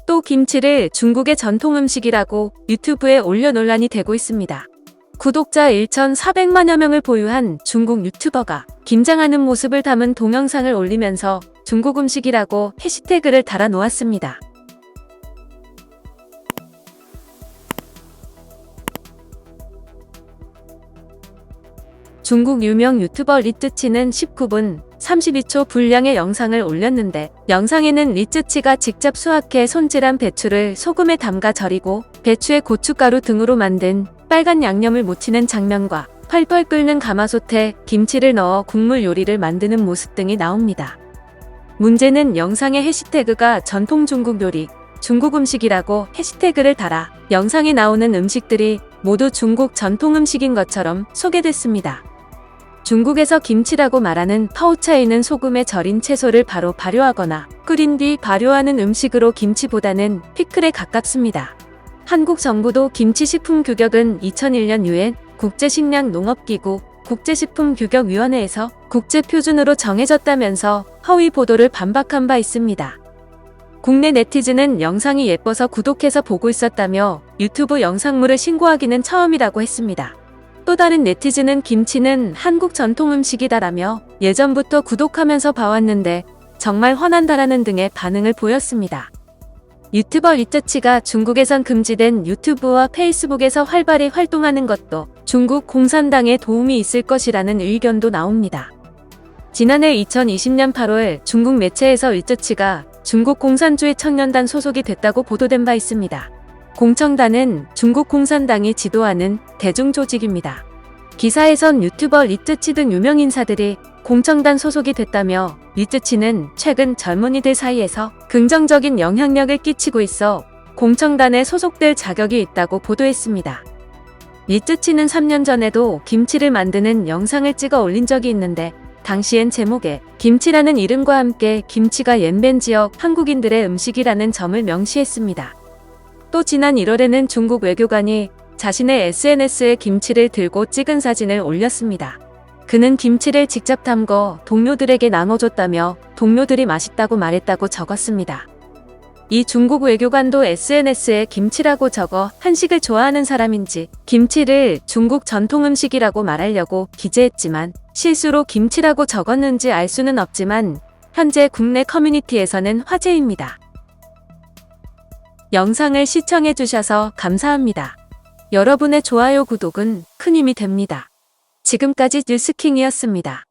또 김치를 중국의 전통 음식이라고 유튜브에 올려 논란이 되고 있습니다. 구독자 1,400만여 명을 보유한 중국 유튜버가 김장하는 모습을 담은 동영상을 올리면서 중국 음식이라고 해시태그를 달아 놓았습니다. 중국 유명 유튜버 리쯔치는 19분 32초 분량의 영상을 올렸는데, 영상에는 리쯔치가 직접 수확해 손질한 배추를 소금에 담가 절이고 배추에 고춧가루 등으로 만든 빨간 양념을 묻히는 장면과 펄펄 끓는 가마솥에 김치를 넣어 국물 요리를 만드는 모습 등이 나옵니다. 문제는 영상의 해시태그가 전통 중국 요리, 중국 음식이라고 해시태그를 달아 영상에 나오는 음식들이 모두 중국 전통 음식인 것처럼 소개됐습니다. 중국에서 김치라고 말하는 파오차이는 소금에 절인 채소를 바로 발효하거나 끓인 뒤 발효하는 음식으로 김치보다는 피클에 가깝습니다. 한국 정부도 김치식품규격은 2001년 유엔 국제식량농업기구 국제식품규격위원회에서 국제표준으로 정해졌다면서 허위 보도를 반박한 바 있습니다. 국내 네티즌은 영상이 예뻐서 구독해서 보고 있었다며 유튜브 영상물을 신고하기는 처음이라고 했습니다. 또 다른 네티즌은 김치는 한국 전통 음식이다라며 예전부터 구독하면서 봐왔는데 정말 화난다라는 등의 반응을 보였습니다. 유튜버 리쯔치가 중국에선 금지된 유튜브와 페이스북에서 활발히 활동하는 것도 중국 공산당에 도움이 있을 것이라는 의견도 나옵니다. 지난해 2020년 8월 중국 매체에서 리쯔치가 중국 공산주의 청년단 소속이 됐다고 보도된 바 있습니다. 공청단은 중국 공산당이 지도하는 대중조직입니다. 기사에선 유튜버 리쯔치 등 유명 인사들이 공청단 소속이 됐다며 리쯔치는 최근 젊은이들 사이에서 긍정적인 영향력을 끼치고 있어 공청단에 소속될 자격이 있다고 보도했습니다. 리쯔치는 3년 전에도 김치를 만드는 영상을 찍어 올린 적이 있는데, 당시엔 제목에 김치라는 이름과 함께 김치가 옌벤 지역 한국인들의 음식이라는 점을 명시했습니다. 또 지난 1월에는 중국 외교관이 자신의 SNS에 김치를 들고 찍은 사진을 올렸습니다. 그는 김치를 직접 담궈 동료들에게 나눠줬다며 동료들이 맛있다고 말했다고 적었습니다. 이 중국 외교관도 SNS에 김치라고 적어 한식을 좋아하는 사람인지 김치를 중국 전통 음식이라고 말하려고 기재했지만 실수로 김치라고 적었는지 알 수는 없지만 현재 국내 커뮤니티에서는 화제입니다. 영상을 시청해주셔서 감사합니다. 여러분의 좋아요, 구독은 큰 힘이 됩니다. 지금까지 뉴스킹이었습니다.